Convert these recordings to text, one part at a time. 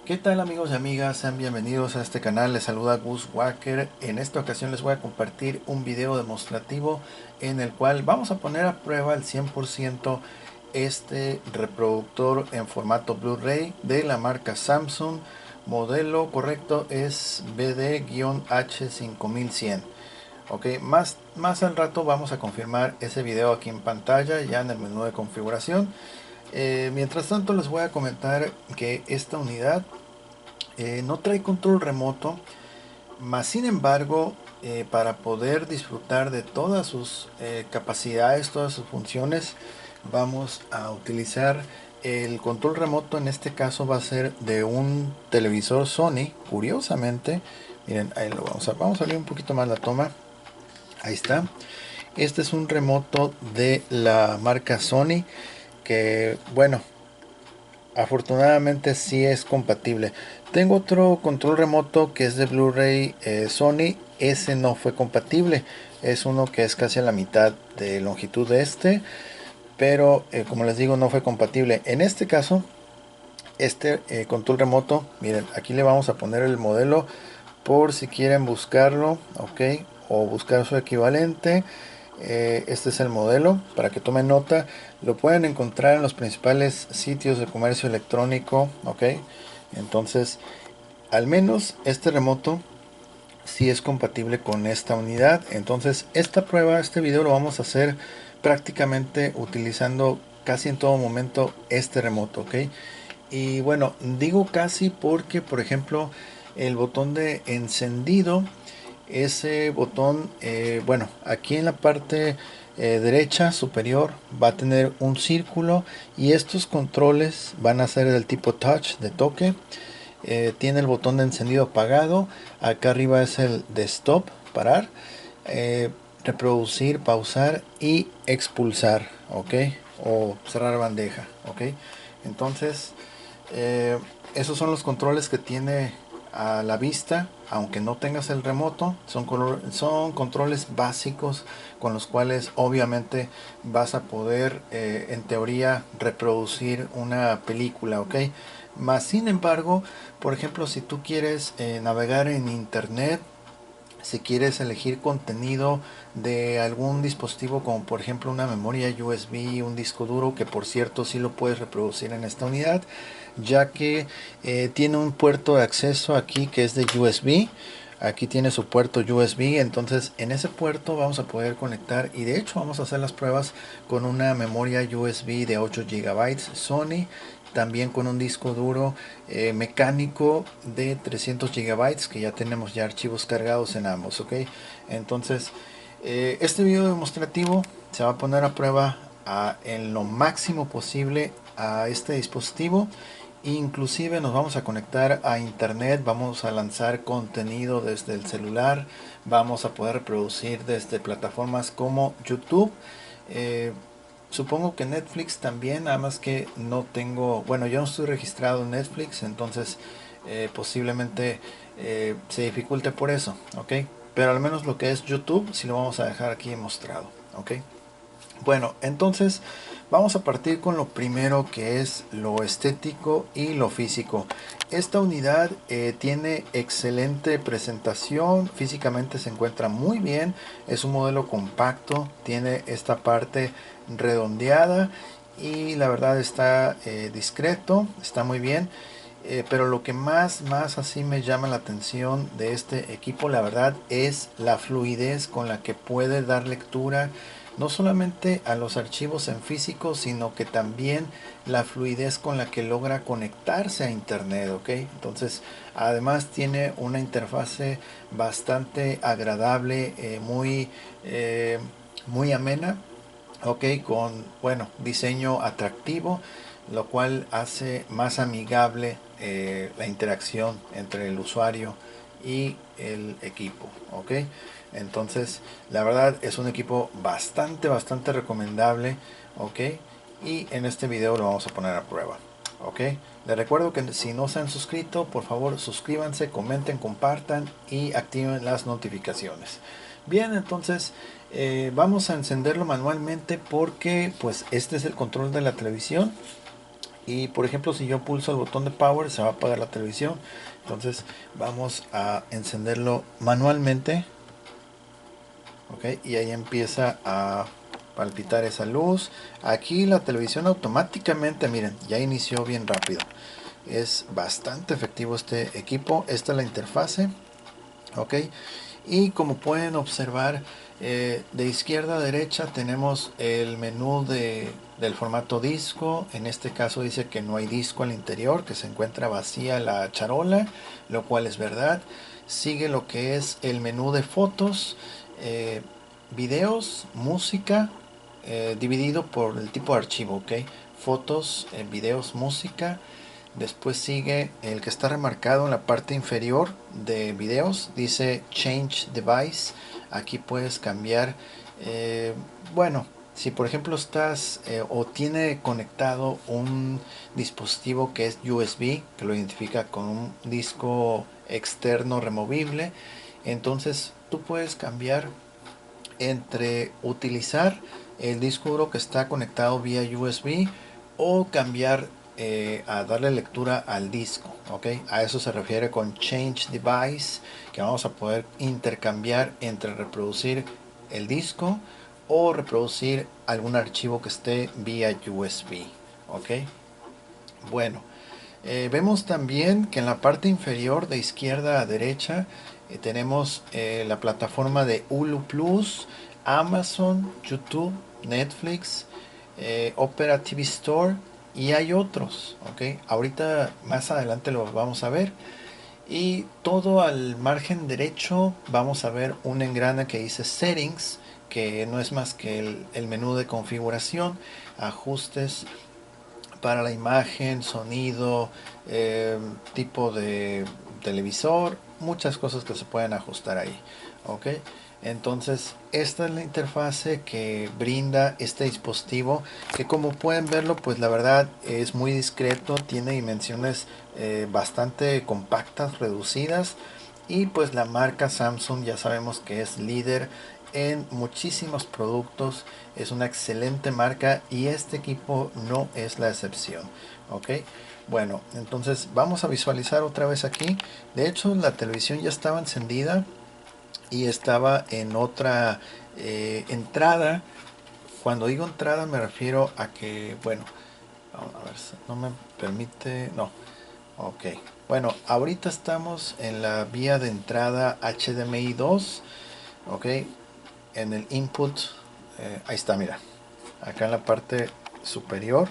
¿Qué tal amigos y amigas? Sean bienvenidos a este canal, les saluda Gus Walker. En esta ocasión les voy a compartir un video demostrativo en el cual vamos a poner a prueba al 100% este reproductor en formato Blu-ray de la marca Samsung. Modelo correcto es BD-H5100. Ok, más al rato vamos a confirmar ese video aquí en pantalla ya en el menú de configuración. Mientras tanto les voy a comentar que esta unidad no trae control remoto, más sin embargo, para poder disfrutar de todas sus capacidades, todas sus funciones, vamos a utilizar el control remoto. En este caso va a ser de un televisor Sony. Curiosamente, miren, ahí lo vamos a abrir un poquito más la toma. Ahí está. Este es un remoto de la marca Sony que, bueno, afortunadamente sí es compatible. Tengo otro control remoto que es de Blu-ray Sony. Ese no fue compatible. Es uno que es casi a la mitad de longitud de este. Pero como les digo, no fue compatible. En este caso, este control remoto, miren, aquí le vamos a poner el modelo por si quieren buscarlo, ok, o buscar su equivalente. Este es el modelo para que tomen nota. Lo pueden encontrar en los principales sitios de comercio electrónico, ok. Entonces, al menos este remoto sí es compatible con esta unidad. Entonces, esta prueba, este video lo vamos a hacer prácticamente utilizando casi en todo momento este remoto, ok. Y bueno, digo casi porque, por ejemplo, el botón de encendido, ese botón, bueno, aquí en la parte derecha superior va a tener un círculo y estos controles van a ser del tipo touch, de toque. Tiene el botón de encendido apagado, acá arriba es el de stop, parar, eh, reproducir, pausar y expulsar, ok, o cerrar bandeja, ok. Entonces esos son los controles que tiene a la vista, aunque no tengas el remoto. Son controles básicos con los cuales obviamente vas a poder en teoría reproducir una película, ok. Más sin embargo, por ejemplo, si tú quieres navegar en internet, si quieres elegir contenido de algún dispositivo como por ejemplo una memoria USB, un disco duro, que por cierto sí lo puedes reproducir en esta unidad, ya que tiene un puerto de acceso aquí que es de USB. Aquí tiene su puerto USB, entonces en ese puerto vamos a poder conectar, y de hecho vamos a hacer las pruebas con una memoria USB de 8 gigabytes Sony, también con un disco duro mecánico de 300 gigabytes, que ya tenemos ya archivos cargados en ambos, ok. Entonces este video demostrativo se va a poner a prueba en lo máximo posible a este dispositivo. Inclusive nos vamos a conectar a internet, vamos a lanzar contenido desde el celular, vamos a poder reproducir desde plataformas como YouTube. eh, Supongo que Netflix también, nada más que no tengo, bueno, yo no estoy registrado en Netflix, entonces posiblemente se dificulte por eso, ok. Pero al menos lo que es YouTube sí lo vamos a dejar aquí mostrado, ok. Bueno, entonces vamos a partir con lo primero, que es lo estético y lo físico. Esta unidad tiene excelente presentación, físicamente se encuentra muy bien, es un modelo compacto, tiene esta parte redondeada y la verdad está discreto, está muy bien. Pero lo que más así me llama la atención de este equipo, la verdad, es la fluidez con la que puede dar lectura no solamente a los archivos en físico, sino que también la fluidez con la que logra conectarse a internet, ok. Entonces, además tiene una interfase bastante agradable, eh, muy amena, ok, con, bueno, diseño atractivo, lo cual hace más amigable la interacción entre el usuario y el equipo, ok. Entonces, la verdad es un equipo bastante recomendable, ok. Y en este video lo vamos a poner a prueba, ok. Les recuerdo que si no se han suscrito, por favor suscríbanse, comenten, compartan y activen las notificaciones. Bien, entonces vamos a encenderlo manualmente porque pues este es el control de la televisión Y por ejemplo, si yo pulso el botón de power, se va a apagar la televisión. Entonces vamos a encenderlo manualmente. Ok, y ahí empieza a palpitar esa luz. Aquí la televisión automáticamente, miren, ya inició bien rápido. Es bastante efectivo este equipo. Esta es la interfase. Ok, y como pueden observar, de izquierda a derecha tenemos el menú del formato disco. En este caso dice que no hay disco al interior, que se encuentra vacía la charola, lo cual es verdad. Sigue lo que es el menú de fotos, eh, videos, música, dividido por el tipo de archivo, ok. Fotos, videos, música. Después sigue el que está remarcado en la parte inferior de videos. Dice Change Device. Aquí puedes cambiar. eh, bueno, si por ejemplo estás o tiene conectado un dispositivo que es USB, que lo identifica con un disco externo removible, entonces tú puedes cambiar entre utilizar el disco duro que está conectado vía USB o cambiar a darle lectura al disco, ¿ok? A eso se refiere con Change Device, que vamos a poder intercambiar entre reproducir el disco o reproducir algún archivo que esté vía USB, ¿ok? Bueno, vemos también que en la parte inferior de izquierda a derecha tenemos la plataforma de Hulu Plus, Amazon, YouTube, Netflix, Opera TV Store y hay otros, ¿ok? Ahorita más adelante los vamos a ver. Y todo al margen derecho vamos a ver un engrane que dice Settings, que no es más que el menú de configuración, ajustes para la imagen, sonido, eh, tipo de televisor, muchas cosas que se pueden ajustar ahí. ¿Ok? Entonces, esta es la interfase que brinda este dispositivo, que como pueden verlo, pues la verdad es muy discreto, tiene dimensiones bastante compactas, reducidas, y pues la marca Samsung ya sabemos que es líder en muchísimos productos, es una excelente marca y este equipo no es la excepción. Ok, bueno, entonces vamos a visualizar otra vez aquí. De hecho, la televisión ya estaba encendida y estaba en otra entrada. Cuando digo entrada me refiero a que, bueno, a ver, no me permite, no, ok. Bueno, ahorita estamos en la vía de entrada HDMI 2, ok, en el input, ahí está, mira, acá en la parte superior.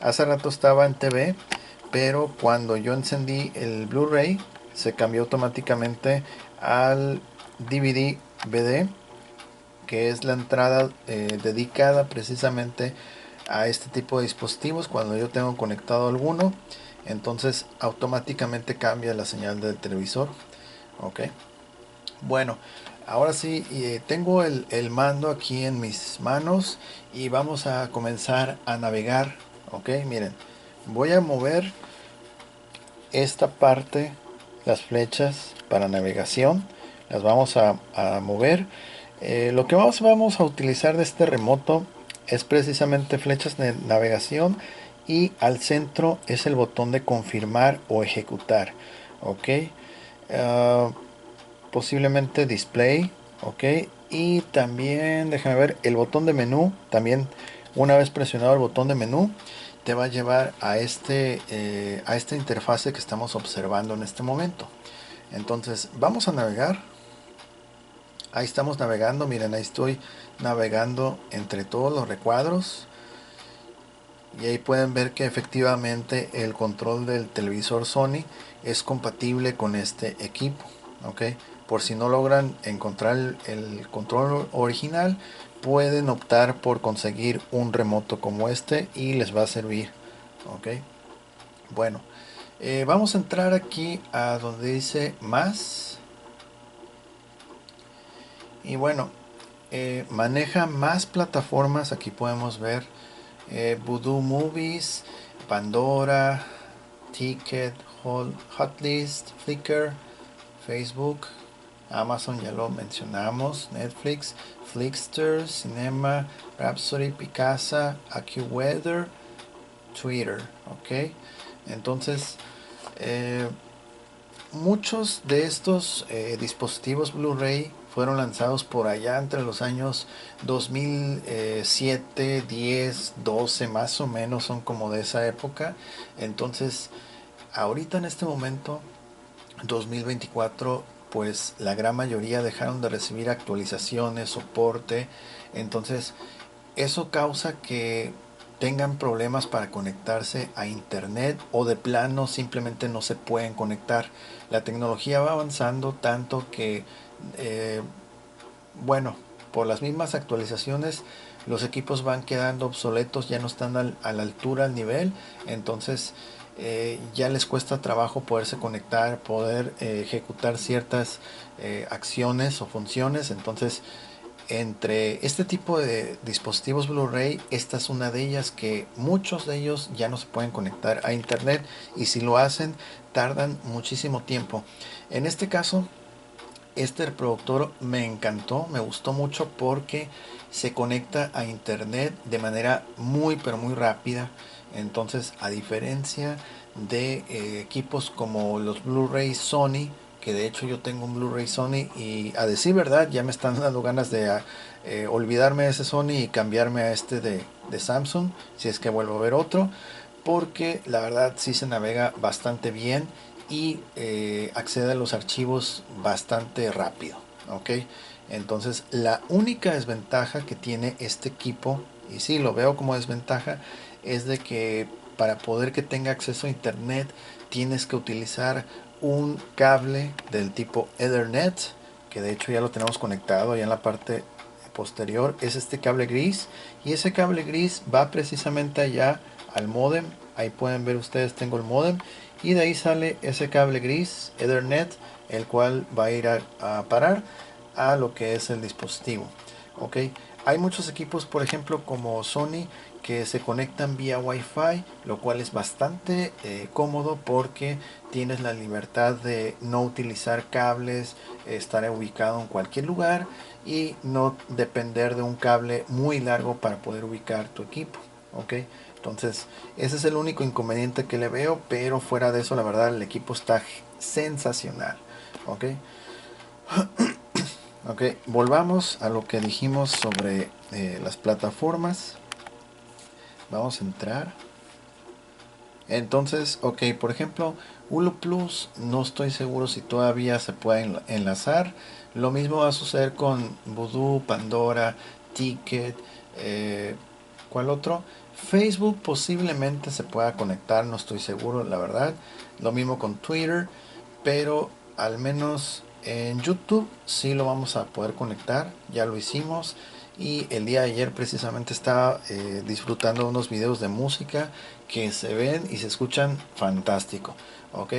Hace rato estaba en TV, pero cuando yo encendí el Blu-ray se cambió automáticamente al DVD BD, que es la entrada dedicada precisamente a este tipo de dispositivos. Cuando yo tengo conectado alguno, entonces automáticamente cambia la señal del televisor. Ok, bueno, ahora sí, tengo el mando aquí en mis manos y vamos a comenzar a navegar. Ok, miren, voy a mover esta parte, las flechas para navegación, las vamos a mover. Lo que vamos a utilizar de este remoto es precisamente flechas de navegación y al centro es el botón de confirmar o ejecutar. Ok, Ah, posiblemente display, ok, y también déjame ver el botón de menú. También una vez presionado el botón de menú te va a llevar a esta interfase que estamos observando en este momento. Entonces vamos a navegar. Ahí estamos navegando, miren, ahí estoy navegando entre todos los recuadros y ahí pueden ver que efectivamente el control del televisor Sony es compatible con este equipo. ¿Ok? Por si no logran encontrar el control original, pueden optar por conseguir un remoto como este y les va a servir. ¿Ok? Bueno, vamos a entrar aquí a donde dice más. Y bueno, maneja más plataformas. Aquí podemos ver Voodoo Movies, Pandora, Ticket, Hotlist, Flickr, Facebook, Amazon ya lo mencionamos, Netflix, Flickster, Cinema, Rhapsody, Picasa, AccuWeather, Twitter. ok. Entonces muchos de estos dispositivos Blu-ray fueron lanzados por allá entre los años 2007, 10, 12 más o menos, son como de esa época. Entonces, ahorita en este momento, 2024, pues la gran mayoría dejaron de recibir actualizaciones, soporte. Entonces, eso causa que tengan problemas para conectarse a internet o de plano simplemente no se pueden conectar. La tecnología va avanzando tanto que, eh, bueno, por las mismas actualizaciones los equipos van quedando obsoletos, ya no están a la altura, al nivel, entonces ya les cuesta trabajo poderse conectar, poder ejecutar ciertas acciones o funciones. Entonces, entre este tipo de dispositivos Blu-ray, esta es una de ellas, que muchos de ellos ya no se pueden conectar a internet, y si lo hacen tardan muchísimo tiempo. En este caso, este reproductor me encantó, me gustó mucho porque se conecta a internet de manera muy pero muy rápida. Entonces, a diferencia de equipos como los Blu-ray Sony, que de hecho yo tengo un Blu-ray Sony y a decir verdad ya me están dando ganas de olvidarme de ese Sony y cambiarme a este de Samsung, si es que vuelvo a ver otro, porque la verdad sí se navega bastante bien y accede a los archivos bastante rápido, ¿ok? Entonces, la única desventaja que tiene este equipo, y sí lo veo como desventaja, es de que para poder que tenga acceso a internet tienes que utilizar un cable del tipo Ethernet, que de hecho ya lo tenemos conectado allá en la parte posterior. Es este cable gris, y ese cable gris va precisamente allá al modem. Ahí pueden ver ustedes, tengo el modem, y de ahí sale ese cable gris Ethernet, el cual va a ir a parar a lo que es el dispositivo, ok. Hay muchos equipos, por ejemplo como Sony, que se conectan vía Wi-Fi, lo cual es bastante cómodo porque tienes la libertad de no utilizar cables, estar ubicado en cualquier lugar y no depender de un cable muy largo para poder ubicar tu equipo, ok. Entonces, ese es el único inconveniente que le veo, pero fuera de eso, la verdad, el equipo está sensacional, ok. Ok, volvamos a lo que dijimos sobre las plataformas. Vamos a entrar. Entonces, ok, por ejemplo, Hulu Plus, no estoy seguro si todavía se puede enlazar. Lo mismo va a suceder con Vudu, Pandora, Ticket, ¿cuál otro? Facebook posiblemente se pueda conectar, no estoy seguro, la verdad. Lo mismo con Twitter, pero al menos en YouTube sí lo vamos a poder conectar, ya lo hicimos. Y el día de ayer precisamente estaba disfrutando unos videos de música que se ven y se escuchan fantástico, ok.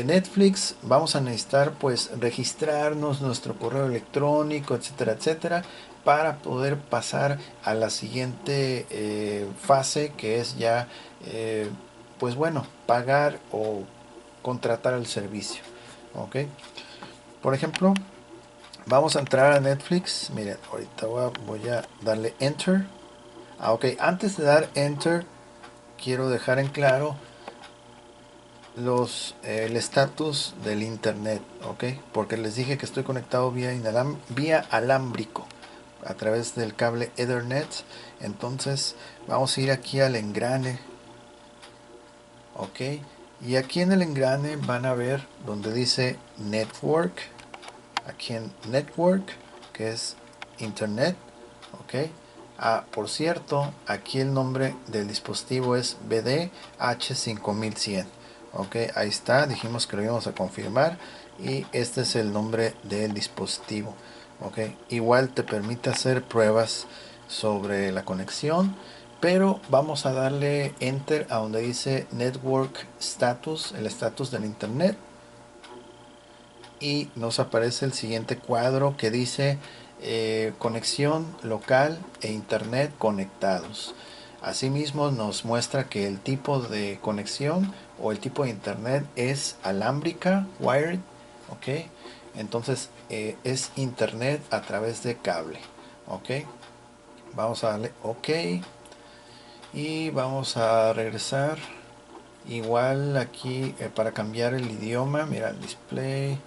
Netflix, vamos a necesitar pues registrarnos nuestro correo electrónico, etcétera, etcétera, para poder pasar a la siguiente fase, que es ya pues bueno, pagar o contratar el servicio, ok. Por ejemplo, vamos a entrar a Netflix. Miren, ahorita voy a darle enter. Ok, antes de dar enter, quiero dejar en claro el estatus del internet, ok, porque les dije que estoy conectado vía alámbrico a través del cable Ethernet. Entonces vamos a ir aquí al engrane, ok, y aquí en el engrane van a ver donde dice network, aquí en network, que es internet, ok. Ah, por cierto, aquí el nombre del dispositivo es BDH5100, ok. Ahí está, dijimos que lo íbamos a confirmar, y este es el nombre del dispositivo, ok. Igual te permite hacer pruebas sobre la conexión, pero vamos a darle enter a donde dice network status, el estatus del internet, y nos aparece el siguiente cuadro que dice conexión local e internet conectados. Asimismo nos muestra que el tipo de conexión o el tipo de internet es alámbrica, wired, ok. Entonces es internet a través de cable, ok. Vamos a darle ok y vamos a regresar. Igual aquí para cambiar el idioma, mira el display,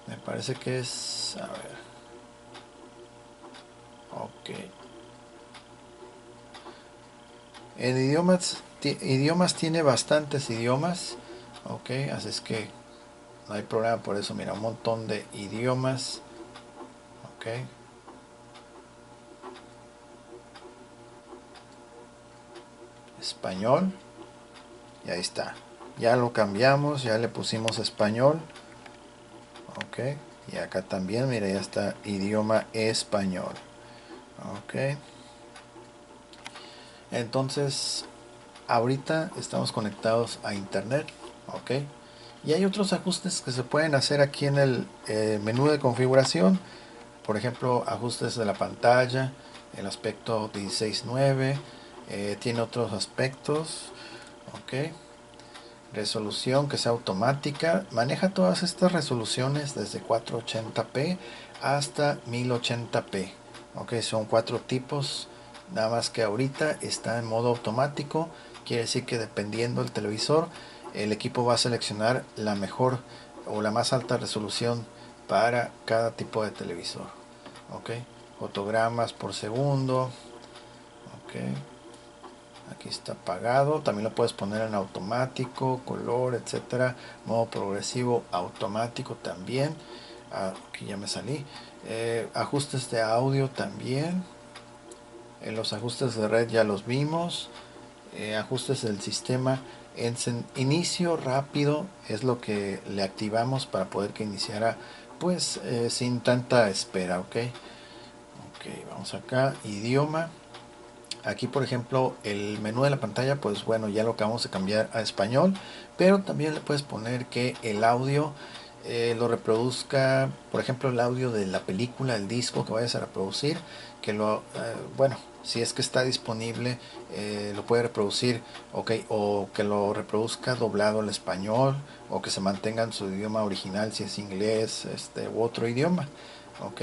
me parece que es, a ver, ok. En idiomas tiene bastantes idiomas, ok, así es que no hay problema por eso, mira, un montón de idiomas, ok. Español, y ahí está. Ya lo cambiamos, ya le pusimos español, ok. Y acá también, mira, ya está idioma español, ok. Entonces, ahorita estamos conectados a internet, ok. Y hay otros ajustes que se pueden hacer aquí en el menú de configuración. Por ejemplo, ajustes de la pantalla, el aspecto 16:9, tiene otros aspectos, ok. Resolución que sea automática, maneja todas estas resoluciones desde 480p hasta 1080p, ok. Son 4 tipos, nada más que ahorita está en modo automático, quiere decir que dependiendo del televisor, el equipo va a seleccionar la mejor o la más alta resolución para cada tipo de televisor, ok. Fotogramas por segundo, ok. Aquí está apagado, también lo puedes poner en automático, color, etcétera, modo progresivo, automático también. Aquí ya me salí. Ajustes de audio también. Los ajustes de red ya los vimos. Ajustes del sistema. Inicio rápido es lo que le activamos para poder que iniciara pues sin tanta espera, ok. Ok, vamos acá, idioma. Aquí, por ejemplo, el menú de la pantalla, pues bueno, ya lo acabamos de cambiar a español, pero también le puedes poner que el audio lo reproduzca, por ejemplo, el audio de la película, el disco que vayas a reproducir, que bueno, si es que está disponible, lo puede reproducir, ok, o que lo reproduzca doblado al español, o que se mantenga en su idioma original, si es inglés, u otro idioma, ok.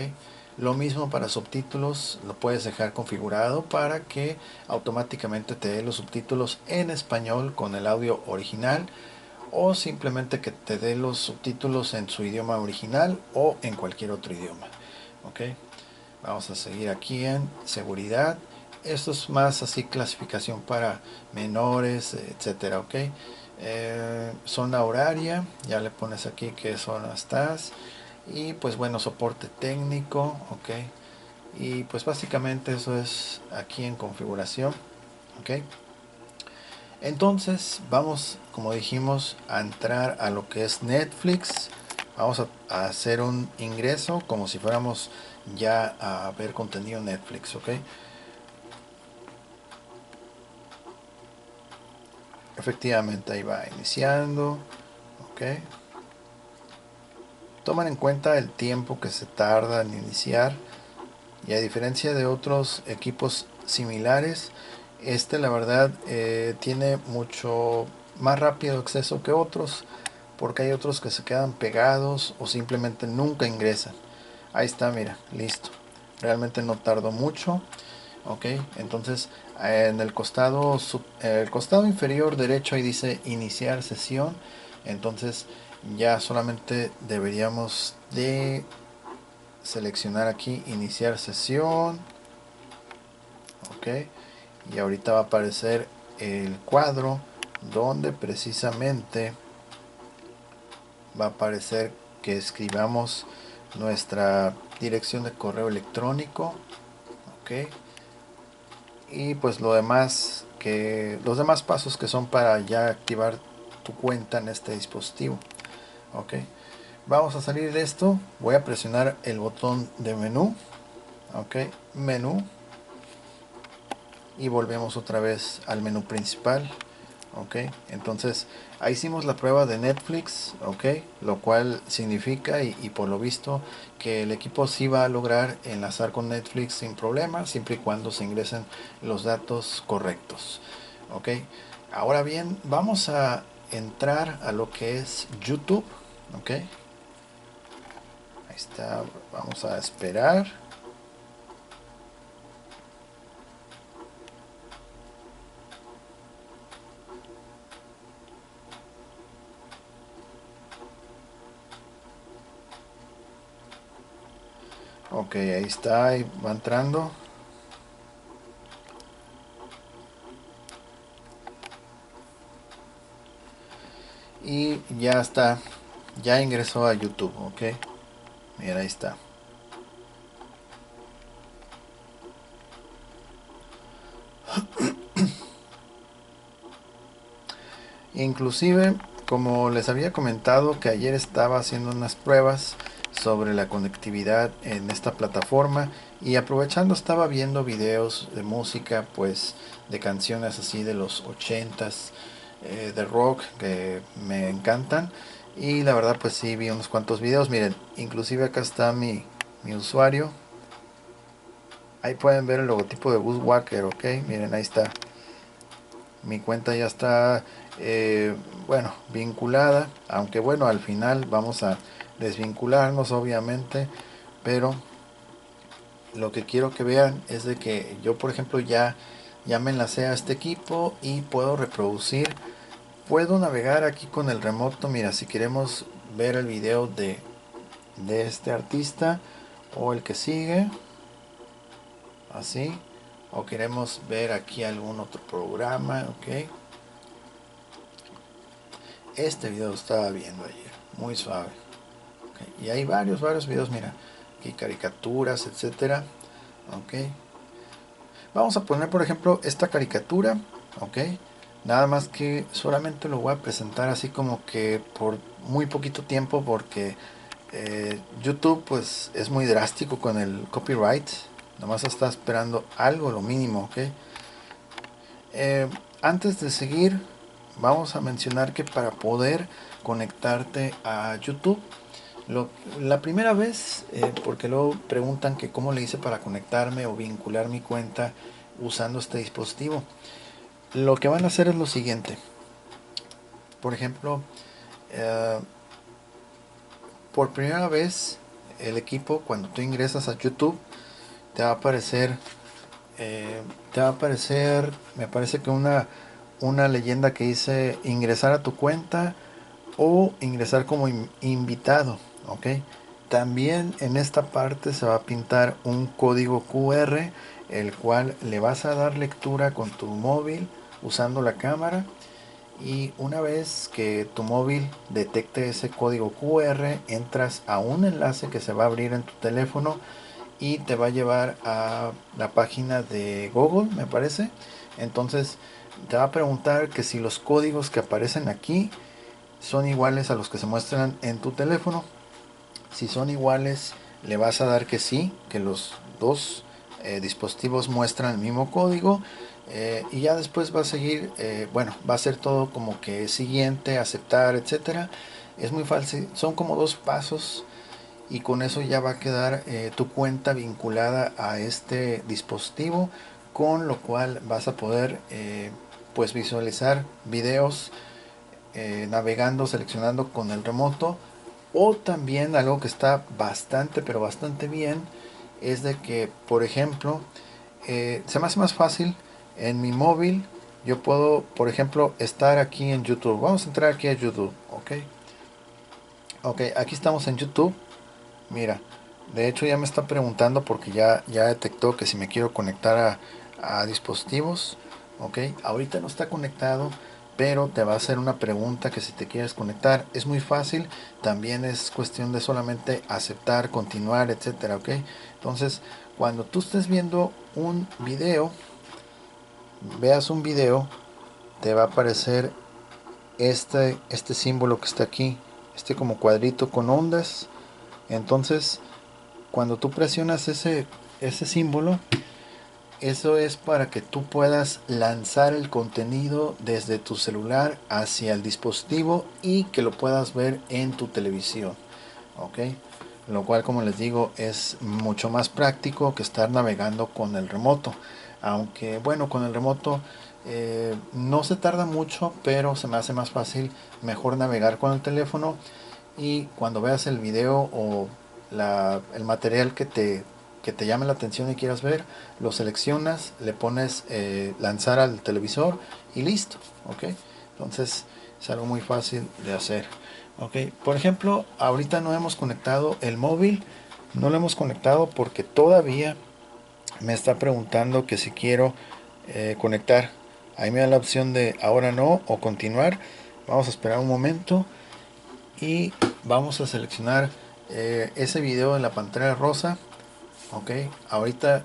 Lo mismo para subtítulos, lo puedes dejar configurado para que automáticamente te dé los subtítulos en español con el audio original, o simplemente que te dé los subtítulos en su idioma original o en cualquier otro idioma. Ok, vamos a seguir aquí en seguridad. Esto es más así clasificación para menores, etcétera. Ok, zona horaria, ya le pones aquí qué zona estás. Y pues bueno, soporte técnico, ok. Y pues básicamente eso es aquí en configuración, ok. Entonces vamos, como dijimos, a entrar a lo que es Netflix. Vamos a hacer un ingreso como si fuéramos ya a ver contenido Netflix, ok. Efectivamente ahí va iniciando, ok. Toman en cuenta el tiempo que se tarda en iniciar. Y a diferencia de otros equipos similares, este la verdad tiene mucho más rápido acceso que otros, porque hay otros que se quedan pegados o simplemente nunca ingresan. Ahí está, mira, listo. Realmente no tardó mucho. Ok, entonces en el costado inferior derecho ahí dice iniciar sesión. Entonces ya solamente deberíamos de seleccionar aquí iniciar sesión, ok, y ahorita va a aparecer el cuadro donde precisamente va a aparecer que escribamos nuestra dirección de correo electrónico, ok, y pues los demás pasos que son para ya activar tu cuenta en este dispositivo, ok. Vamos a salir de esto, voy a presionar el botón de menú, ok, menú, y volvemos otra vez al menú principal, ok. Entonces ahí hicimos la prueba de Netflix, ok, lo cual significa y por lo visto que el equipo sí va a lograr enlazar con Netflix sin problema, siempre y cuando se ingresen los datos correctos, ok. Ahora bien, vamos a entrar a lo que es YouTube, ok. Ahí está, vamos a esperar. Ok, ahí está, ahí va entrando. Y ya está, ya ingresó a YouTube, ok. Mira, ahí está. Inclusive, como les había comentado que ayer estaba haciendo unas pruebas sobre la conectividad en esta plataforma y aprovechando estaba viendo videos de música, pues de canciones así de los 80s, de rock que me encantan, y la verdad pues sí vi unos cuantos videos. Miren, inclusive acá está mi usuario, ahí pueden ver el logotipo de Bushwhacker, ok, miren ahí está. Mi cuenta ya está, bueno, vinculada, aunque bueno, al final vamos a desvincularnos obviamente, pero lo que quiero que vean es de que yo, por ejemplo, ya me enlacé a este equipo y puedo reproducir, puedo navegar aquí con el remoto. Mira, si queremos ver el video de este artista o el que sigue, así, o queremos ver aquí algún otro programa, ok. Este video lo estaba viendo ayer, muy suave. Okay. Y hay varios videos, mira, aquí caricaturas, etcétera. Ok. Vamos a poner, por ejemplo, esta caricatura, ok. Nada más que solamente lo voy a presentar así como que por muy poquito tiempo, porque YouTube pues es muy drástico con el copyright. Nomás está esperando algo, lo mínimo, ok. Eh, Antes de seguir, vamos a mencionar que para poder conectarte a YouTube, lo, la primera vez, porque luego preguntan que cómo le hice para conectarme o vincular mi cuenta usando este dispositivo. Lo que van a hacer es lo siguiente. Por ejemplo, eh, por primera vez el equipo, cuando tú ingresas a YouTube, te va a aparecer, eh, me parece que una leyenda que dice ingresar a tu cuenta o ingresar como invitado, ok. También en esta parte se va a pintar un código QR, el cual le vas a dar lectura con tu móvil usando la cámara, y una vez que tu móvil detecte ese código QR, entras a un enlace que se va a abrir en tu teléfono y te va a llevar a la página de Google, me parece. Entonces te va a preguntar que si los códigos que aparecen aquí son iguales a los que se muestran en tu teléfono. Si son iguales, le vas a dar que sí, que los dos dispositivos muestran el mismo código, y ya después va a seguir, bueno, va a ser todo como que siguiente, aceptar, etcétera. Es muy fácil, son como dos pasos y con eso ya va a quedar tu cuenta vinculada a este dispositivo, con lo cual vas a poder pues visualizar videos navegando, seleccionando con el remoto. O también algo que está bastante, pero bastante bien, es de que, por ejemplo, se me hace más fácil en mi móvil. Yo puedo, por ejemplo, estar aquí en YouTube. Vamos a entrar aquí a YouTube, ok. Ok, aquí estamos en YouTube. Mira, de hecho ya me está preguntando porque ya detectó que si me quiero conectar a dispositivos. Ok, ahorita no está conectado, pero te va a hacer una pregunta que si te quieres conectar. Es muy fácil, también es cuestión de solamente aceptar, continuar, etcétera. Ok, entonces cuando tú estés viendo un video, veas un video, te va a aparecer este símbolo que está aquí, este como cuadrito con ondas. Entonces cuando tú presionas ese símbolo, eso es para que tú puedas lanzar el contenido desde tu celular hacia el dispositivo y que lo puedas ver en tu televisión, ¿ok? Lo cual, como les digo, es mucho más práctico que estar navegando con el remoto. Aunque, bueno, con el remoto no se tarda mucho, pero se me hace más fácil, mejor navegar con el teléfono, y cuando veas el video o el material que te llame la atención y quieras ver, lo seleccionas, le pones lanzar al televisor y listo, ¿ok? Entonces es algo muy fácil de hacer, ¿ok? Por ejemplo, ahorita no hemos conectado el móvil, No lo hemos conectado porque todavía me está preguntando que si quiero conectar. Ahí me da la opción de ahora no o continuar. Vamos a esperar un momento y vamos a seleccionar ese video en la pantalla rosa. Ok, ahorita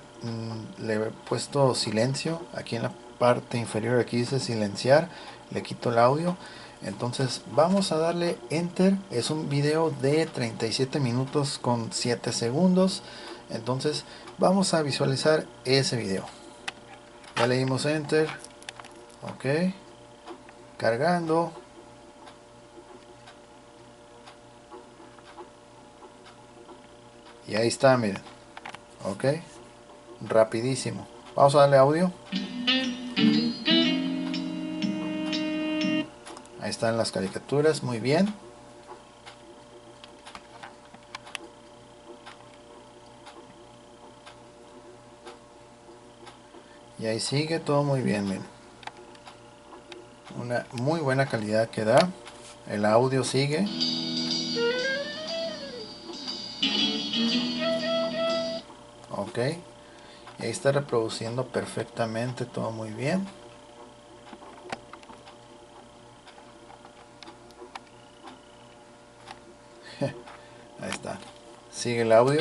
le he puesto silencio aquí en la parte inferior. Aquí dice silenciar, le quito el audio. Entonces vamos a darle enter. Es un video de 37 minutos con 7 segundos. Entonces vamos a visualizar ese video. Ya le dimos enter. Ok, cargando. Y ahí está, miren. Ok, rapidísimo. Vamos a darle audio. Ahí están las caricaturas, muy bien. Y ahí sigue todo muy bien, miren. Una muy buena calidad que da. El audio sigue. Ok. Y ahí está reproduciendo perfectamente, todo muy bien. Ahí está. Sigue el audio.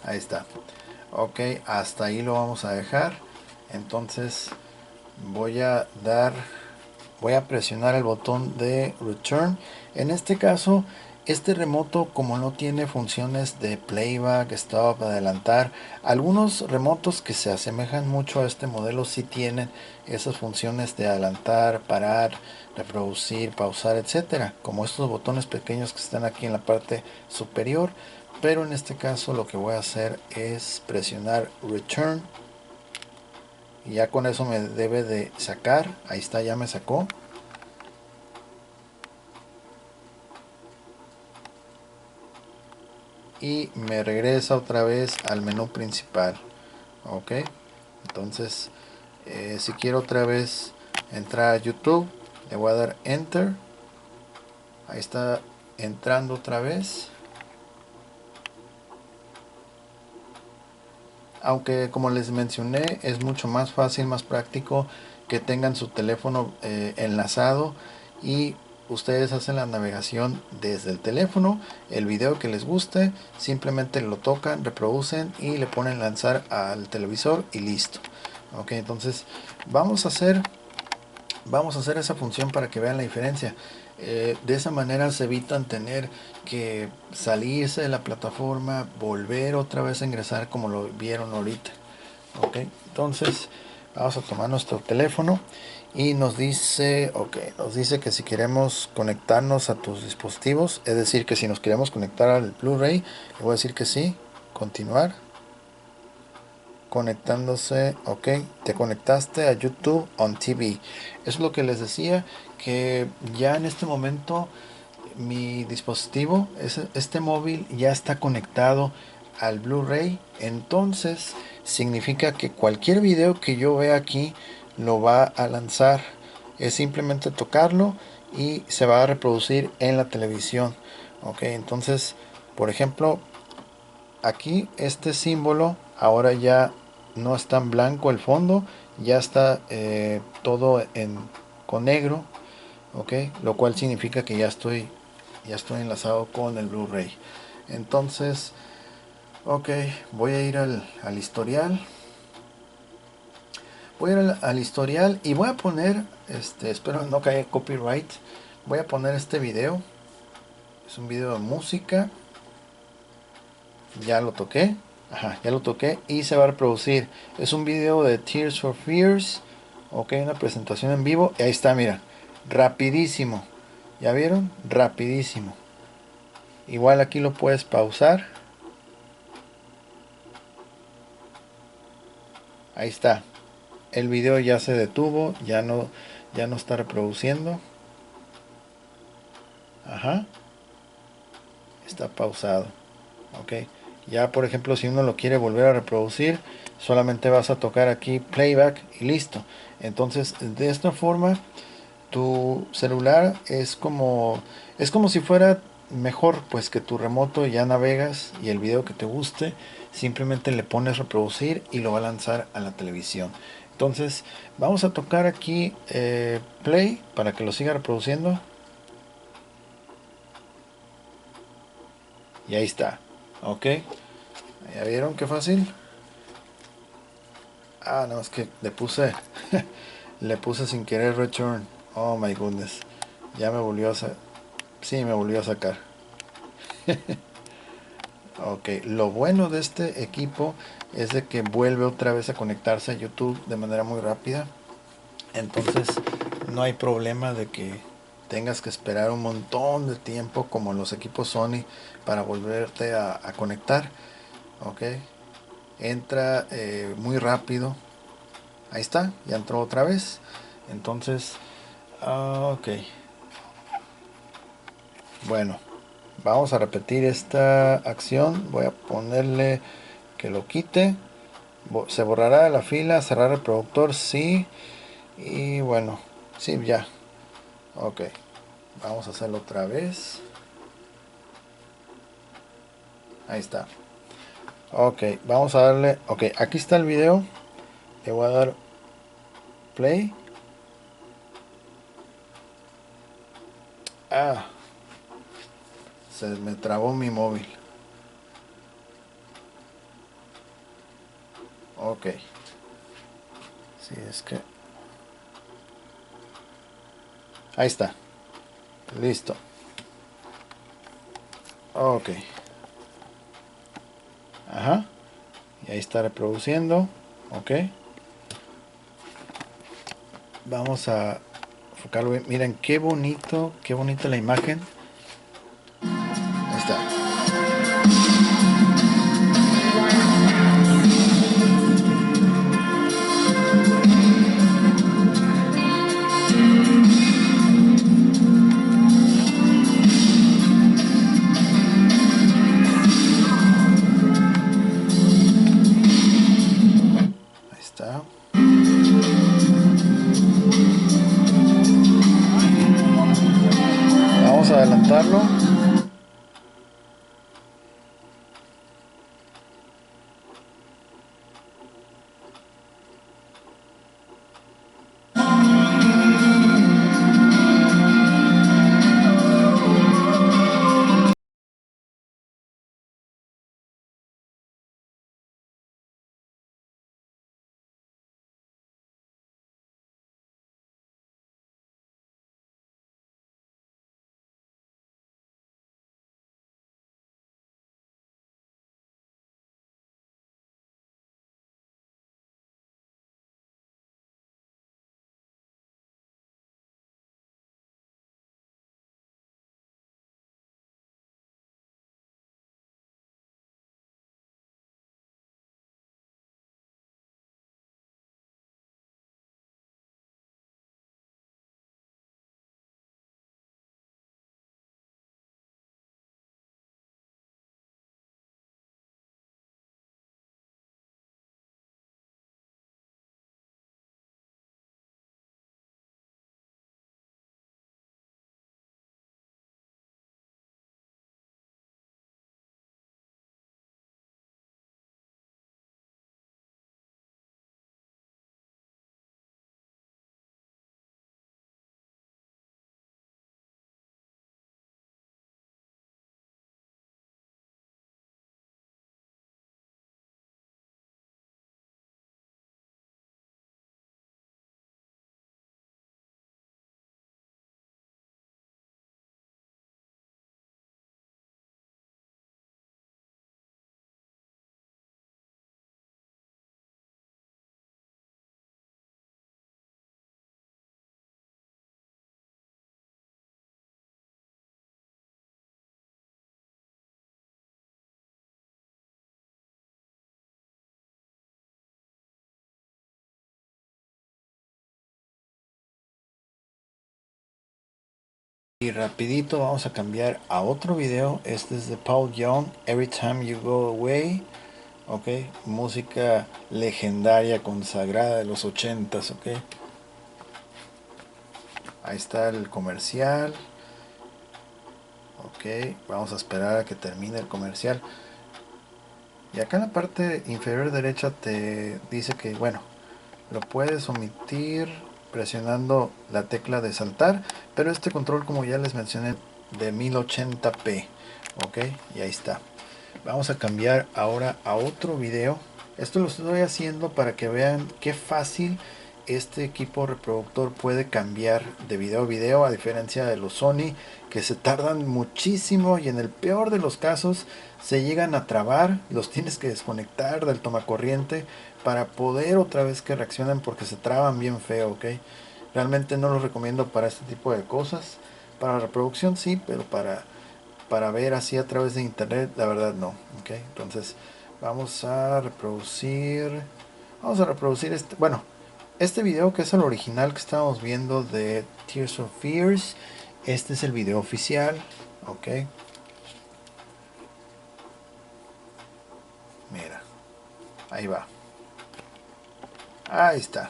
Ahí está. Ok, hasta ahí lo vamos a dejar. Entonces voy a presionar el botón de return. En este caso, este remoto, como no tiene funciones de playback, stop, adelantar, algunos remotos que se asemejan mucho a este modelo sí tienen esas funciones de adelantar, parar, reproducir, pausar, etcétera, como estos botones pequeños que están aquí en la parte superior. Pero en este caso lo que voy a hacer es presionar return y ya con eso me debe de sacar. Ahí está, ya me sacó. Y me regresa otra vez al menú principal. Ok, entonces si quiero otra vez entrar a YouTube, le voy a dar enter. Ahí está entrando otra vez. Aunque como les mencioné, es mucho más fácil, más práctico que tengan su teléfono enlazado y ustedes hacen la navegación desde el teléfono. El video que les guste, simplemente lo tocan, reproducen y le ponen lanzar al televisor y listo. Ok, entonces vamos a hacer esa función para que vean la diferencia. De esa manera se evitan tener que salirse de la plataforma, volver otra vez a ingresar como lo vieron ahorita. Ok, entonces vamos a tomar nuestro teléfono y nos dice, ok, nos dice que si queremos conectarnos a tus dispositivos, es decir, que si nos queremos conectar al Blu-ray, le voy a decir que sí, continuar. Conectándose, ok, te conectaste a YouTube on TV. Eso es lo que les decía, que ya en este momento mi dispositivo, este móvil ya está conectado al Blu-ray. Entonces significa que cualquier video que yo vea aquí lo va a lanzar. Es simplemente tocarlo y se va a reproducir en la televisión. Ok, entonces por ejemplo aquí este símbolo ahora ya no está en blanco el fondo, ya está todo con negro. Ok, lo cual significa que ya estoy enlazado con el Blu-ray. Entonces ok, voy a ir al historial. Voy a ir al historial y voy a poner espero no caiga copyright. Voy a poner este video. Es un video de música. Ya lo toqué. Ajá, ya lo toqué y se va a reproducir. Es un video de Tears for Fears. Ok, una presentación en vivo. Y ahí está, mira. Rapidísimo. ¿Ya vieron? Rapidísimo. Igual aquí lo puedes pausar. Ahí está. El video ya se detuvo. Ya no está reproduciendo. Ajá. Está pausado. Ok. Ya por ejemplo si uno lo quiere volver a reproducir, solamente vas a tocar aquí playback y listo. Entonces de esta forma tu celular es como si fuera mejor, pues que tu remoto. Ya navegas y el video que te guste simplemente le pones reproducir y lo va a lanzar a la televisión. Entonces vamos a tocar aquí play para que lo siga reproduciendo. Y ahí está. Ok, ya vieron qué fácil. Ah, no, es que le puse le puse sin querer return. Oh my goodness, ya me volvió a sacar. Sí, me volvió a sacar. Ok, lo bueno de este equipo es de que vuelve otra vez a conectarse a YouTube de manera muy rápida. Entonces no hay problema de que tengas que esperar un montón de tiempo como los equipos Sony para volverte a conectar. Ok, entra muy rápido. Ahí está, ya entró otra vez. Entonces, ok, bueno, vamos a repetir esta acción. Voy a ponerle que lo quite. Se borrará de la fila. Cerrar el reproductor, sí. Y bueno, sí, ya. Ok, vamos a hacerlo otra vez. Ahí está. Ok, vamos a darle. Ok, aquí está el video. Le voy a dar play. Ah, se me trabó mi móvil. Ok, sí, es que ahí está. Listo. Ok. Ajá. Y ahí está reproduciendo. Ok. Vamos a enfocarlo bien. Miren qué bonita la imagen. Ahí está. Ahí está. Vamos a adelantarlo. Y rapidito vamos a cambiar a otro video. Este es de Paul Young, Every Time You Go Away. Ok, música legendaria, consagrada de los 80s. Ok, Ahí está el comercial. Ok, vamos a esperar a que termine el comercial. Y acá en la parte inferior derecha te dice que, bueno, lo puedes omitir presionando la tecla de saltar, pero este control, como ya les mencioné, de 1080p. Ok, y ahí está. Vamos a cambiar ahora a otro video. Esto lo estoy haciendo para que vean qué fácil este equipo reproductor puede cambiar de video a video, a diferencia de los Sony, que se tardan muchísimo y en el peor de los casos se llegan a trabar. Los tienes que desconectar del tomacorriente para poder otra vez que reaccionen, porque se traban bien feo. Ok, realmente no los recomiendo para este tipo de cosas. Para reproducción sí, pero para ver así a través de internet, la verdad no. Ok, entonces vamos a reproducir este, bueno, este video, que es el original que estábamos viendo de Tears of Fears. Este es el video oficial. Ok, mira, ahí va, ahí está.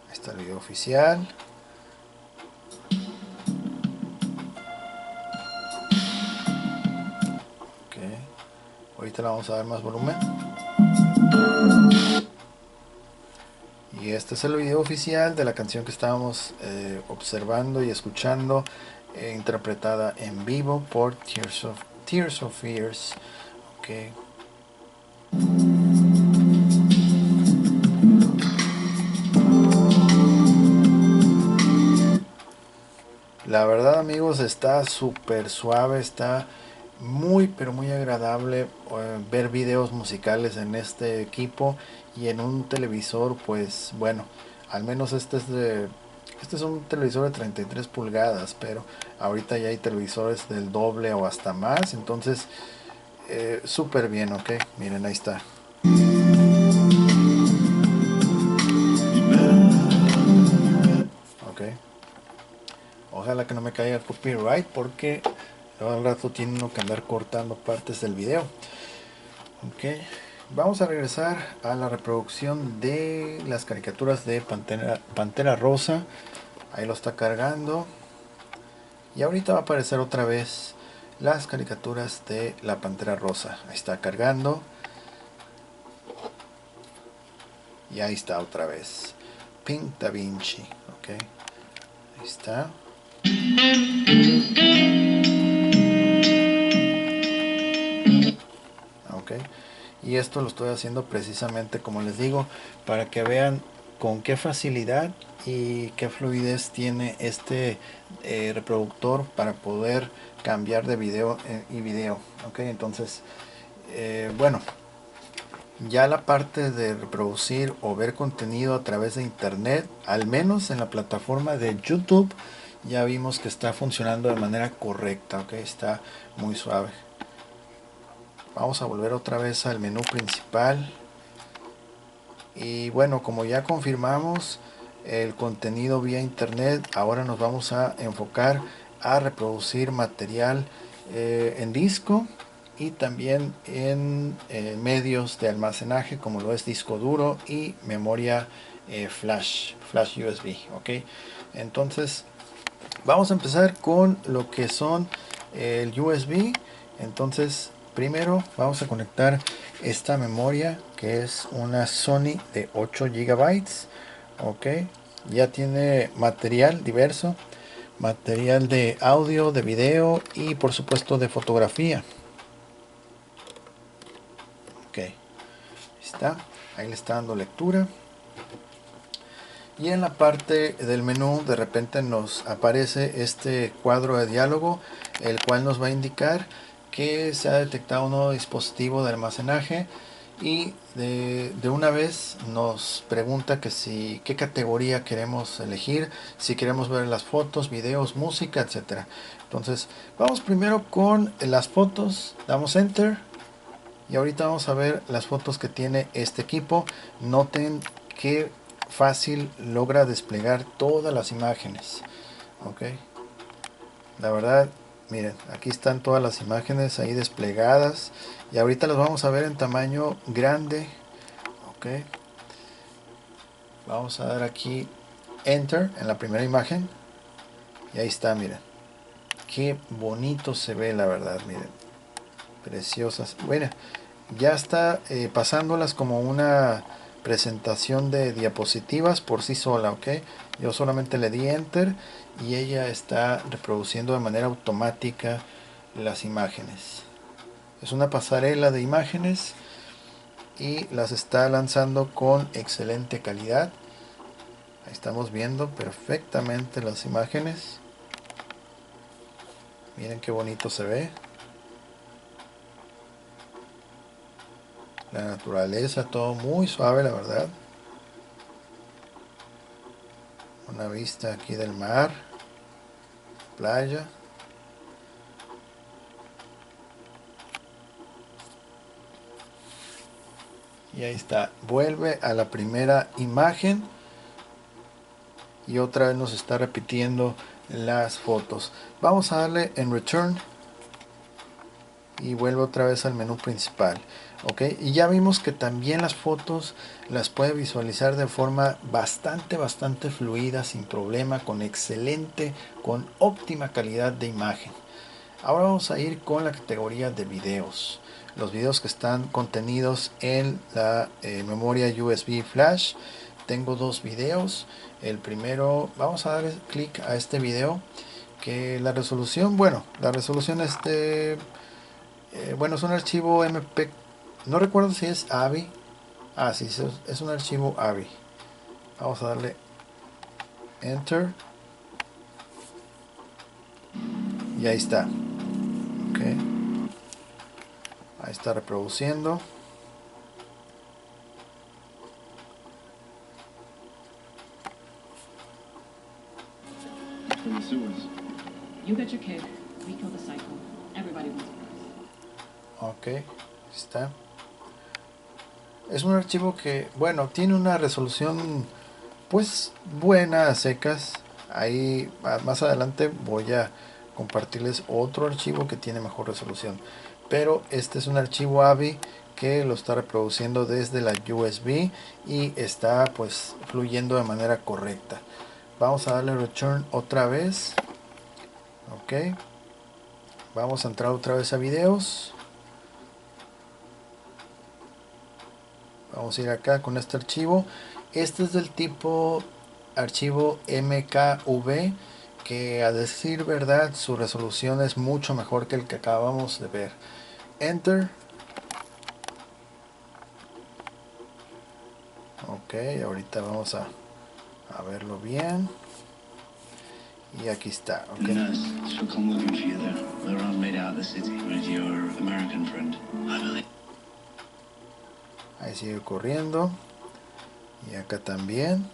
Ahí está el video oficial. Ok, ahorita le vamos a dar más volumen. Y este es el video oficial de la canción que estábamos observando y escuchando, interpretada en vivo por Tears of Fears. Okay. La verdad, amigos, está súper suave, está muy pero muy agradable ver videos musicales en este equipo y en un televisor. Pues bueno, al menos este es un televisor de 33 pulgadas, pero ahorita ya hay televisores del doble o hasta más. Entonces súper bien. Ok, miren, ahí está. Ok, ojalá que no me caiga el copyright, porque luego al rato tiene uno que andar cortando partes del video. Ok, vamos a regresar a la reproducción de las caricaturas de Pantera Rosa. Ahí lo está cargando. Y ahorita va a aparecer otra vez las caricaturas de la Pantera Rosa. Ahí está cargando. Y ahí está otra vez. Pink Da Vinci. Ok, ahí está. Ok, y esto lo estoy haciendo precisamente, como les digo, para que vean con qué facilidad y qué fluidez tiene este reproductor para poder cambiar de video y video. Ok, entonces bueno, ya la parte de reproducir o ver contenido a través de internet, al menos en la plataforma de YouTube, ya vimos que está funcionando de manera correcta. Ok, está muy suave. Vamos a volver otra vez al menú principal. Y bueno, como ya confirmamos el contenido vía internet, ahora nos vamos a enfocar a reproducir material en disco y también en medios de almacenaje, como lo es disco duro y memoria flash USB. Ok, entonces vamos a empezar con lo que son el USB. Entonces primero vamos a conectar esta memoria, que es una Sony de 8 gigabytes. Ok, ya tiene material diverso, material de audio, de video y por supuesto de fotografía. Ok, ahí está, ahí le está dando lectura. Y en la parte del menú de repente nos aparece este cuadro de diálogo, el cual nos va a indicar que se ha detectado un nuevo dispositivo de almacenaje, y de una vez nos pregunta que si qué categoría queremos elegir, si queremos ver las fotos, videos, música, etcétera. Entonces vamos primero con las fotos, damos enter y ahorita vamos a ver las fotos que tiene este equipo. Noten que fácil logra desplegar todas las imágenes. Ok, la verdad, miren, aquí están todas las imágenes ahí desplegadas y ahorita las vamos a ver en tamaño grande. Ok, Vamos a dar aquí Enter en la primera imagen. Y ahí está, miren. Qué bonito se ve, la verdad, miren. Preciosas. Bueno, ya está pasándolas como una presentación de diapositivas por sí sola, ¿ok? Yo solamente le di Enter y ella está reproduciendo de manera automática las imágenes. Es una pasarela de imágenes y las está lanzando con excelente calidad. Ahí estamos viendo perfectamente las imágenes. Miren qué bonito se ve. La naturaleza, todo muy suave, la verdad. Una vista aquí del mar, playa. Y ahí está. Vuelve a la primera imagen. Y otra vez nos está repitiendo las fotos. Vamos a darle en Return. Y vuelve otra vez al menú principal. Ok, y ya vimos que también las fotos las puede visualizar de forma bastante fluida, sin problema, con óptima calidad de imagen. Ahora vamos a ir con la categoría de videos. Los videos que están contenidos en la memoria USB flash. Tengo dos videos. El primero, vamos a dar clic a este video, que la resolución, bueno, la resolución bueno, es un archivo MP, no recuerdo si es AVI. Ah, sí, es un archivo AVI. Vamos a darle Enter. Y ahí está. Ok. Ahí está reproduciendo. Ok, está. Es un archivo que, bueno, tiene una resolución pues buena a secas. Ahí más adelante voy a compartirles otro archivo que tiene mejor resolución. Pero este es un archivo AVI que lo está reproduciendo desde la USB y está pues fluyendo de manera correcta. Vamos a darle Return otra vez. Ok. Vamos a entrar otra vez a videos. Vamos a ir acá con este archivo. Este es del tipo archivo MKV, que a decir verdad su resolución es mucho mejor que el que acabamos de ver. Enter. Ok, ahorita vamos a verlo bien. Y aquí está. Okay. Ahí sigue corriendo. Y acá también.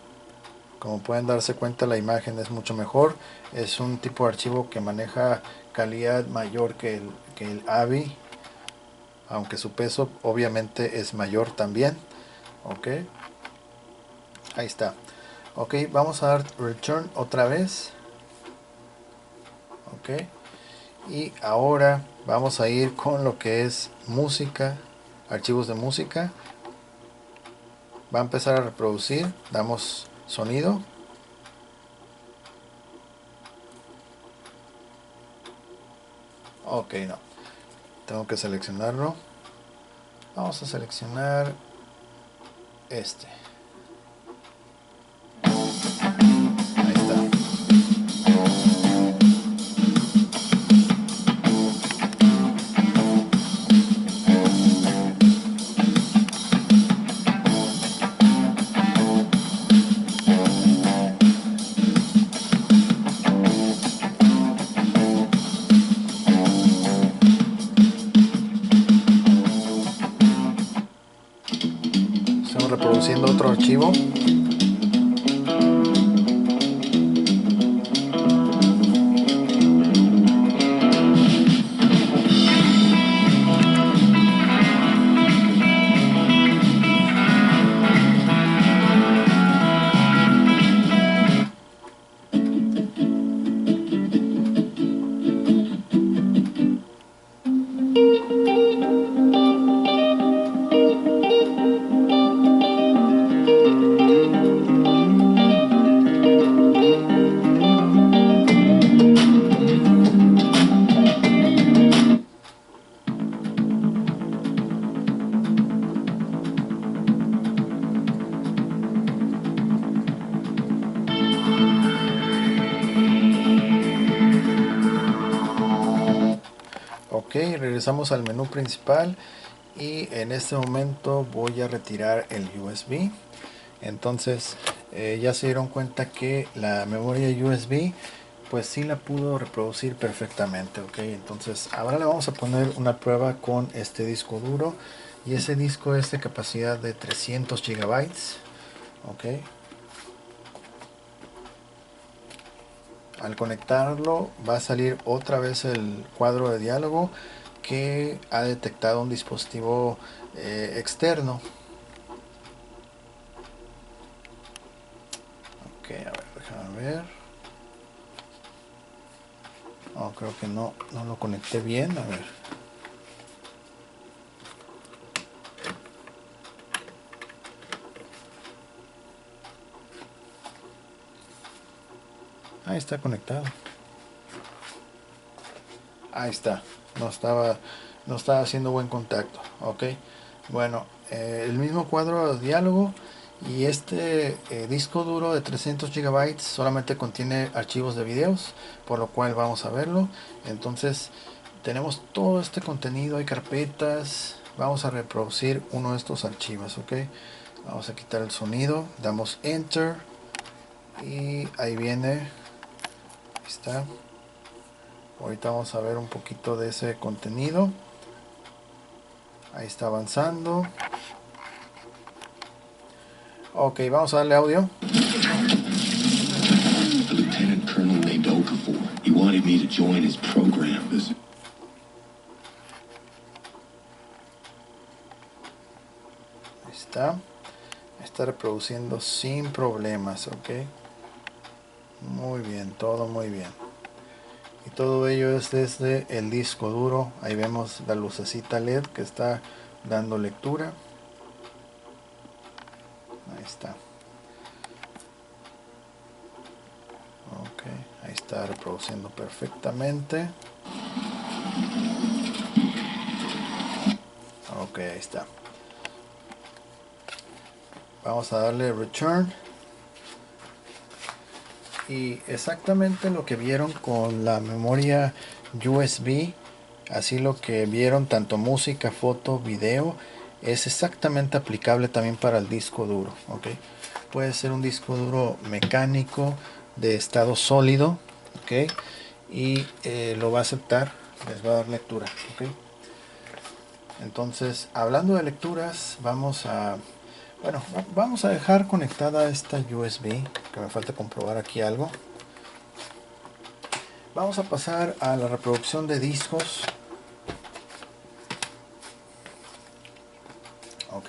Como pueden darse cuenta, la imagen es mucho mejor. Es un tipo de archivo que maneja calidad mayor que el AVI, aunque su peso obviamente es mayor también. Ok, ahí está. Ok, vamos a dar Return otra vez. Ok, y ahora vamos a ir con lo que es música, archivos de música. Va a empezar a reproducir. Damos sonido. Ok, no. Tengo que seleccionarlo. Vamos a seleccionar este. Ahí está. Estamos reproduciendo otro archivo. regresamos al menú principal y en este momento voy a retirar el USB. Entonces ya se dieron cuenta que la memoria USB pues sí la pudo reproducir perfectamente. Entonces ahora le vamos a poner una prueba con este disco duro, y ese disco es de capacidad de 300 gigabytes. Al conectarlo va a salir otra vez el cuadro de diálogo que ha detectado un dispositivo externo. A ver, déjame ver. Creo que no lo conecté bien. A ver. Ahí está conectado. Ahí está. No estaba haciendo buen contacto. Bueno, el mismo cuadro de diálogo, y este disco duro de 300 gigabytes solamente contiene archivos de videos, por lo cual vamos a verlo. Entonces tenemos todo este contenido, hay carpetas. Vamos a reproducir uno de estos archivos. Vamos a quitar el sonido, damos enter y ahí viene. Ahí está. Ahorita vamos a ver un poquito de ese contenido. Ahí está avanzando. Vamos a darle audio. Lieutenant Colonel named Okafor. He wanted me to join his program. Ahí está. Está reproduciendo sin problemas. Muy bien, todo muy bien. Y todo ello es desde el disco duro. Ahí vemos la lucecita LED que está dando lectura. Ahí está. Ahí está reproduciendo perfectamente. Ahí está. Vamos a darle return. Y exactamente lo que vieron con la memoria USB, así lo que vieron tanto música, foto, video, es exactamente aplicable también para el disco duro. Puede ser un disco duro mecánico de estado sólido. Y lo va a aceptar, les va a dar lectura. Entonces, hablando de lecturas, vamos a dejar conectada esta USB, que me falta comprobar aquí algo. Vamos a pasar a la reproducción de discos.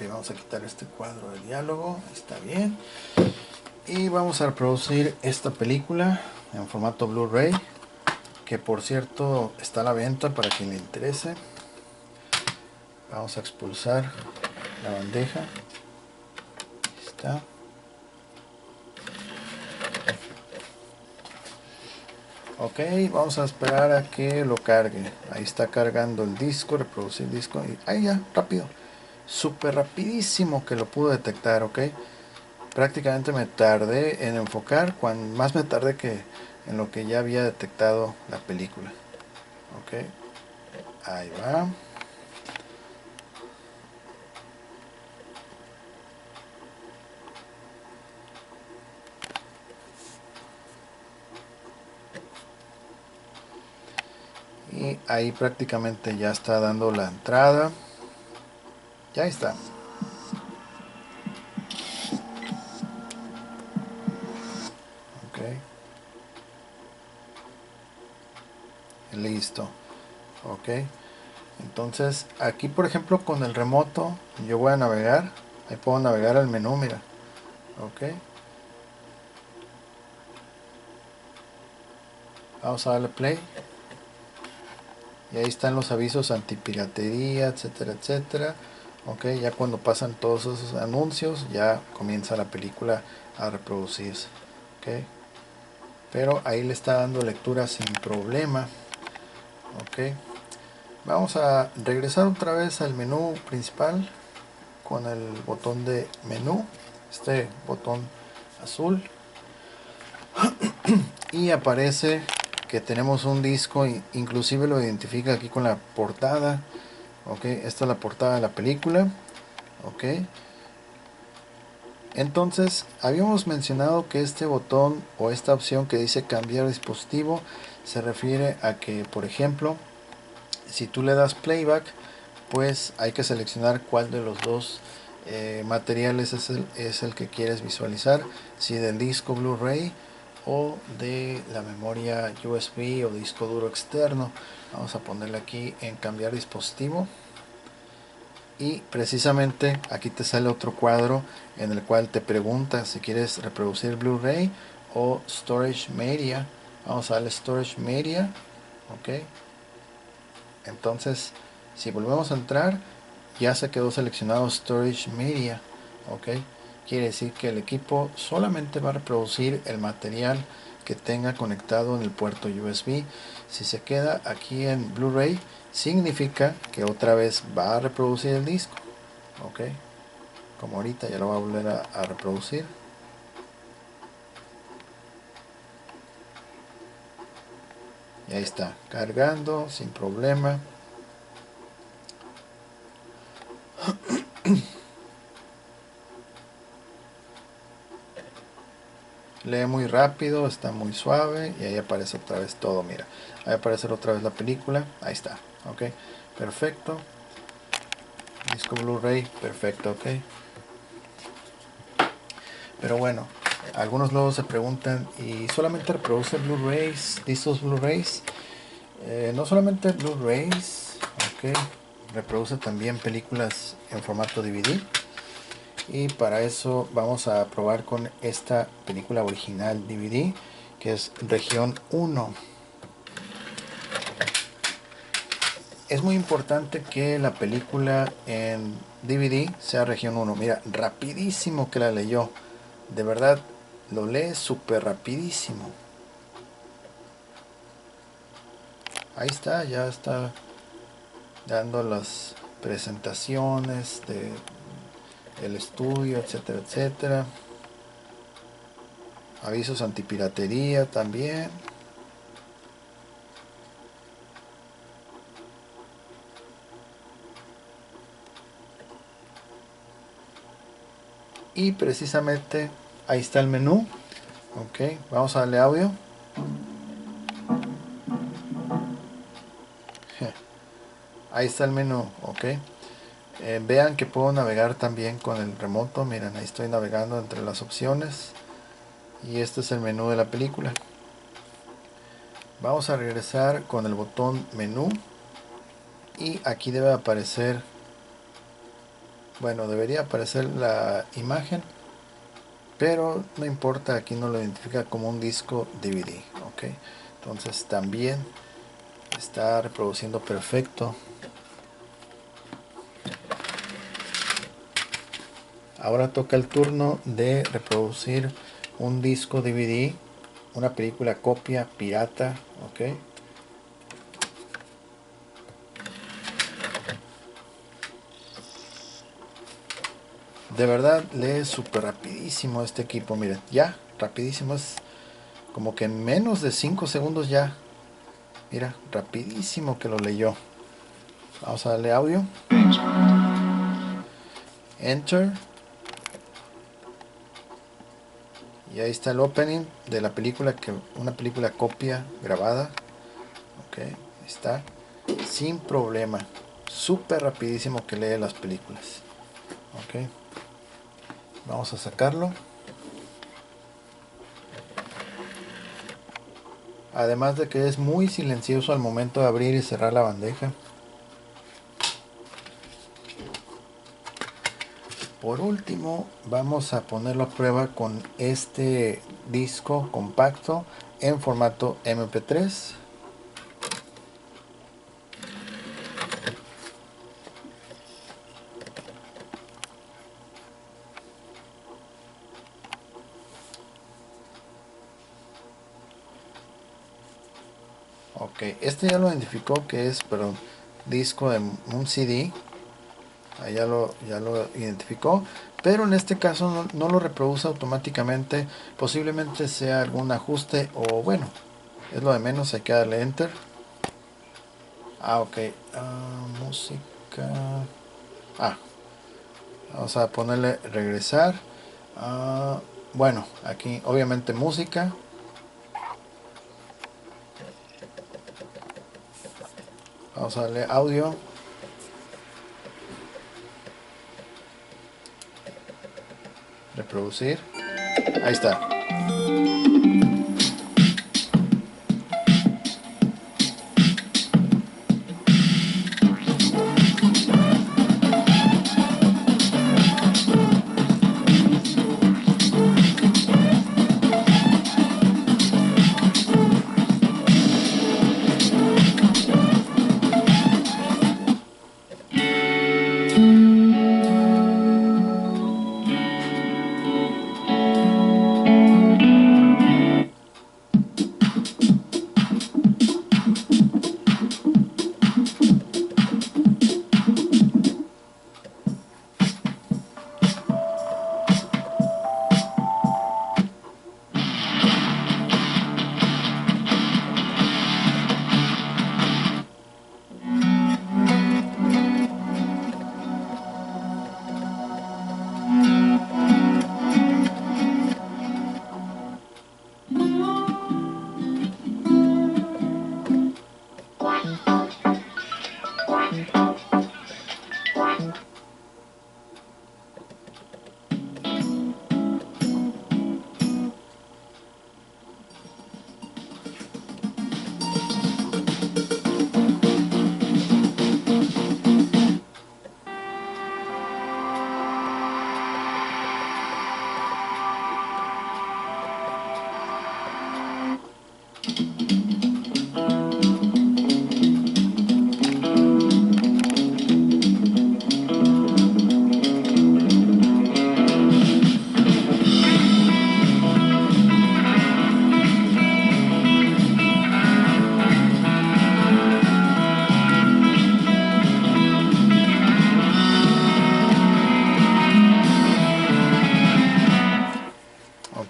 Vamos a quitar este cuadro de diálogo. Está bien. Y vamos a reproducir esta película en formato Blu-ray, que por cierto está a la venta para quien le interese. Vamos a expulsar la bandeja. Ahí está. Vamos a esperar a que lo cargue. Ahí está cargando el disco, reproducir disco. Y ahí ya, rápido. Súper rapidísimo que lo pudo detectar. Prácticamente me tardé en enfocar, más me tardé que en lo que ya había detectado la película. Ahí va. Y ahí prácticamente ya está dando la entrada. Ya está. Listo. Entonces aquí por ejemplo con el remoto yo voy a navegar. Ahí puedo navegar al menú, mira. Vamos a darle play. Y ahí están los avisos antipiratería, etcétera, etcétera. Ya cuando pasan todos esos anuncios, ya comienza la película a reproducirse. Pero ahí le está dando lectura sin problema. Vamos a regresar otra vez al menú principal con el botón de menú, este botón azul. Y aparece que tenemos un disco, inclusive lo identifica aquí con la portada. Ok, esta es la portada de la película. Ok, entonces habíamos mencionado que este botón o esta opción que dice cambiar dispositivo se refiere a que, por ejemplo, si tú le das playback, pues hay que seleccionar cuál de los dos materiales es el que quieres visualizar, si del disco Blu-ray o de la memoria USB o disco duro externo. Vamos a ponerle aquí en cambiar dispositivo, y precisamente aquí te sale otro cuadro en el cual te pregunta si quieres reproducir Blu-ray o Storage Media. Vamos a darle Storage Media. Ok, entonces si volvemos a entrar, ya se quedó seleccionado Storage Media. Ok, quiere decir que el equipo solamente va a reproducir el material que tenga conectado en el puerto USB. Si se queda aquí en Blu-ray, significa que otra vez va a reproducir el disco. Ok, como ahorita ya lo va a volver a reproducir. Y ahí está, cargando sin problema. Lee muy rápido, está muy suave, y ahí aparece otra vez todo. Mira, ahí aparece otra vez la película. Ahí está. Ok, perfecto. Disco Blu-ray, perfecto. Ok, pero bueno, algunos luego se preguntan, ¿y solamente reproduce Blu-rays, discos Blu-rays? No solamente Blu-rays. Ok, reproduce también películas en formato DVD. Y para eso vamos a probar con esta película original DVD, que es región 1. Es muy importante que la película en DVD sea región 1. Mira, rapidísimo que la leyó. De verdad, lo lee súper rapidísimo. Ahí está, ya está dando las presentaciones de el estudio, etcétera, etcétera. Avisos antipiratería también. Y precisamente ahí está el menú. Ok, vamos a darle audio. Ahí está el menú. Ok, vean que puedo navegar también con el remoto. Miren, ahí estoy navegando entre las opciones. Y este es el menú de la película. Vamos a regresar con el botón menú. Y aquí debe aparecer, bueno, debería aparecer la imagen, pero no importa, aquí no lo identifica como un disco DVD. Ok, entonces también está reproduciendo perfecto. Ahora toca el turno de reproducir un disco DVD, una película copia pirata. Ok, de verdad lee súper rapidísimo este equipo. Miren, ya rapidísimo, es como que en menos de 5 segundos ya. Mira, rapidísimo que lo leyó. Vamos a darle audio. Enter. Y ahí está el opening de la película, una película copia grabada. Ok, ahí está. Sin problema. Súper rapidísimo que lee las películas. Ok, vamos a sacarlo. Además de que es muy silencioso al momento de abrir y cerrar la bandeja. Por último, vamos a ponerlo a prueba con este disco compacto en formato MP3. Ok, este ya lo identificó que es, perdón, disco de un CD. Ahí ya lo identificó, pero en este caso no lo reproduce automáticamente. Posiblemente sea algún ajuste, o bueno, es lo de menos, hay que darle enter. Ok, música, vamos a ponerle regresar. Bueno, aquí obviamente música. Vamos a darle audio. Reproducir. Ahí está.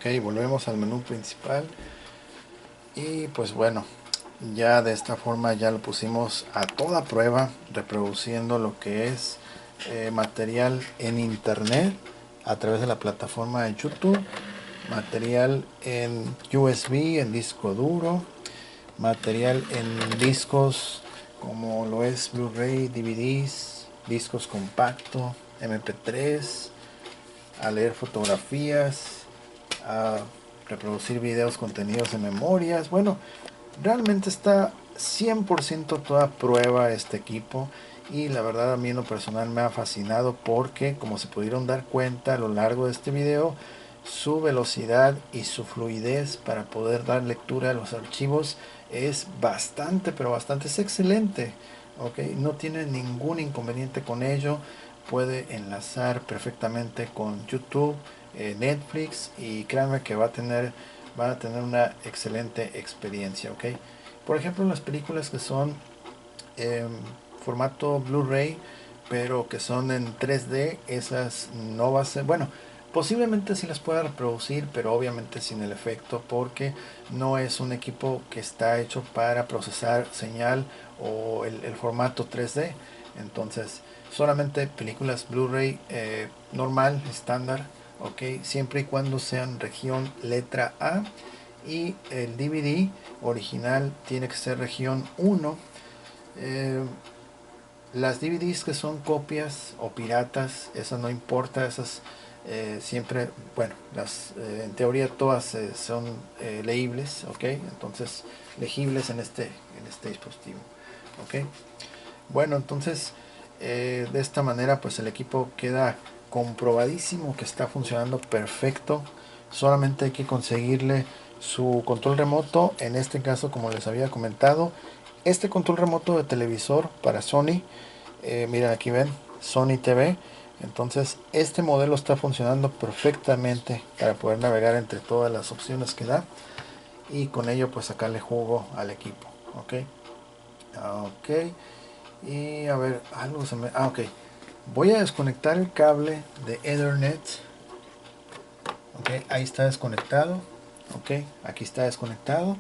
Ok, volvemos al menú principal. Y pues bueno, ya de esta forma ya lo pusimos a toda prueba, reproduciendo lo que es material en internet a través de la plataforma de YouTube, material en USB, en disco duro, material en discos como lo es Blu-ray, DVDs, discos compacto, MP3, a leer fotografías, a reproducir videos contenidos en memorias. Bueno, realmente está 100% toda prueba este equipo, y la verdad a mí en lo personal me ha fascinado porque, como se pudieron dar cuenta a lo largo de este video, su velocidad y su fluidez para poder dar lectura a los archivos es bastante, pero bastante, es excelente. Ok, no tiene ningún inconveniente con ello, puede enlazar perfectamente con YouTube, Netflix, y créanme que van a tener una excelente experiencia. Ok, por ejemplo, las películas que son en formato Blu-ray pero que son en 3D, esas no va a ser, bueno, posiblemente sí las pueda reproducir, pero obviamente sin el efecto, porque no es un equipo que está hecho para procesar señal o el formato 3D. Entonces solamente películas Blu-ray normal, estándar, ok, siempre y cuando sean región letra A, y el DVD original tiene que ser región 1. Las DVDs que son copias o piratas, esas no importa, esas siempre, bueno, en teoría todas son leíbles, ok, entonces legibles en este dispositivo, ok. Bueno, entonces de esta manera pues el equipo queda comprobadísimo que está funcionando perfecto. Solamente hay que conseguirle su control remoto, en este caso, como les había comentado, este control remoto de televisor para Sony. Miren, aquí ven Sony TV. Entonces este modelo está funcionando perfectamente para poder navegar entre todas las opciones que da, y con ello pues sacarle jugo al equipo. Ok, ok. Y a ver, algo se me... ok. Voy a desconectar el cable de Ethernet. Ok, ahí está desconectado. Ok, aquí está desconectado.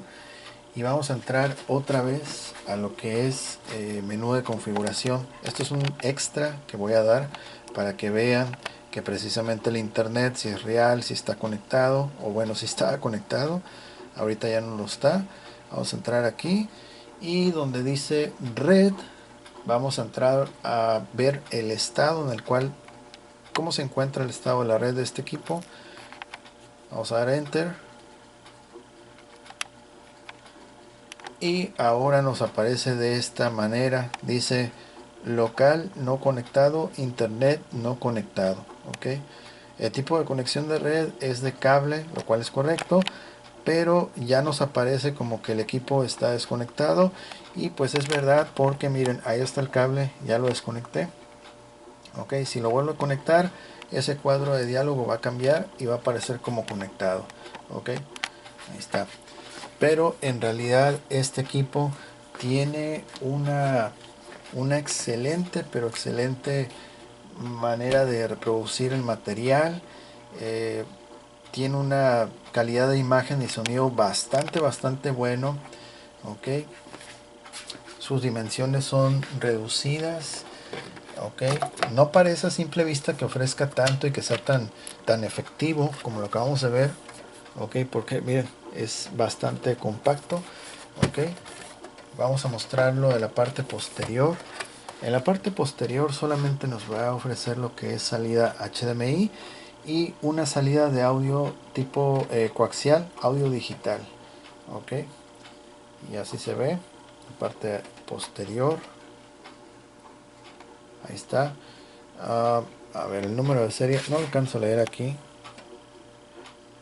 y vamos a entrar otra vez a lo que es menú de configuración. Esto es un extra que voy a dar para que vean que precisamente el internet, si es real, si está conectado, o bueno, si está conectado. Ahorita ya no lo está. Vamos a entrar aquí y donde dice red, vamos a entrar a ver el estado en el cual, cómo se encuentra el estado de la red de este equipo. Vamos a dar enter y ahora nos aparece de esta manera, dice local no conectado, internet no conectado. Ok, el tipo de conexión de red es de cable, lo cual es correcto, pero ya nos aparece como que el equipo está desconectado, y pues es verdad porque miren, ahí está el cable, ya lo desconecté. Ok, si lo vuelvo a conectar, ese cuadro de diálogo va a cambiar y va a aparecer como conectado. Ok, ahí está. Pero en realidad este equipo tiene una excelente, pero excelente manera de reproducir el material. Tiene una calidad de imagen y sonido bastante bueno. Ok, sus dimensiones son reducidas. Ok, no parece a simple vista que ofrezca tanto y que sea tan efectivo como lo acabamos de ver. Ok, porque miren, es bastante compacto. Ok, vamos a mostrarlo de la parte posterior. En la parte posterior solamente nos va a ofrecer lo que es salida HDMI y una salida de audio tipo coaxial, audio digital. Ok, y así se ve la parte posterior. Ahí está. A ver, el número de serie no alcanzo a leer aquí.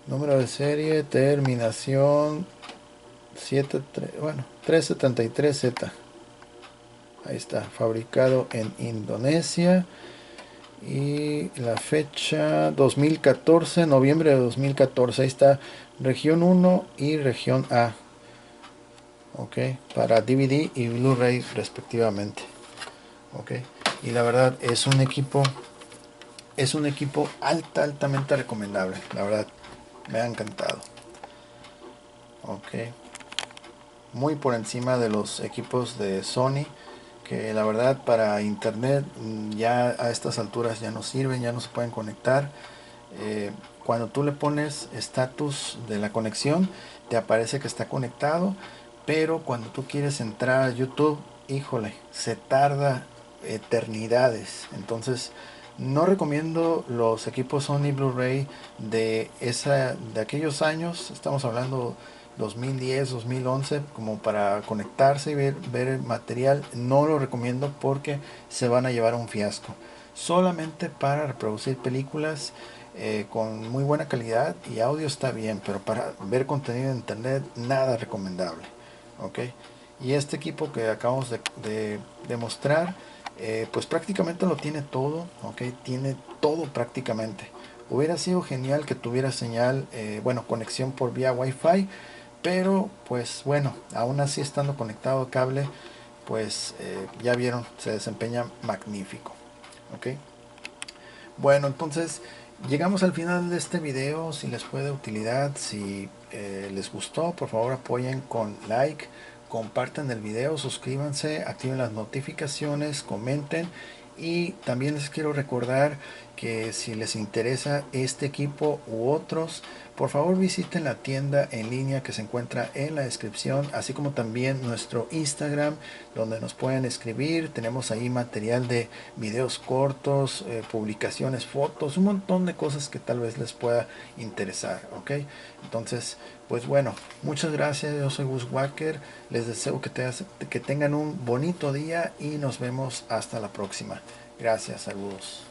Número de serie, terminación 373Z. Ahí está, fabricado en Indonesia. Y la fecha 2014, noviembre de 2014. Ahí está, región 1 y región A. Ok, para DVD y Blu-ray respectivamente. Ok, y la verdad es un equipo altamente recomendable. La verdad, me ha encantado. Ok, muy por encima de los equipos de Sony, que la verdad para internet ya a estas alturas ya no sirven, ya no se pueden conectar. Cuando tú le pones estatus de la conexión, te aparece que está conectado, pero cuando tú quieres entrar a YouTube, híjole, se tarda eternidades. Entonces no recomiendo los equipos Sony Blu-ray de aquellos años. Estamos hablando 2010, 2011, como para conectarse y ver el material. No lo recomiendo porque se van a llevar un fiasco. Solamente para reproducir películas con muy buena calidad y audio está bien, pero para ver contenido en internet nada recomendable. Ok, y este equipo que acabamos de mostrar, pues prácticamente lo tiene todo. Ok, tiene todo prácticamente. Hubiera sido genial que tuviera señal, bueno, conexión por vía Wi-Fi, pero pues bueno, aún así estando conectado a cable, pues ya vieron, se desempeña magnífico. Ok, bueno, entonces llegamos al final de este video. Si les fue de utilidad, si les gustó, por favor apoyen con like, compartan el video, suscríbanse, activen las notificaciones, comenten. Y también les quiero recordar que si les interesa este equipo u otros, por favor visiten la tienda en línea que se encuentra en la descripción, así como también nuestro Instagram, donde nos pueden escribir. Tenemos ahí material de videos cortos, publicaciones, fotos, un montón de cosas que tal vez les pueda interesar. Ok, entonces pues bueno, muchas gracias. Yo soy Gus Walker, les deseo que tengan un bonito día y nos vemos hasta la próxima. Gracias, saludos.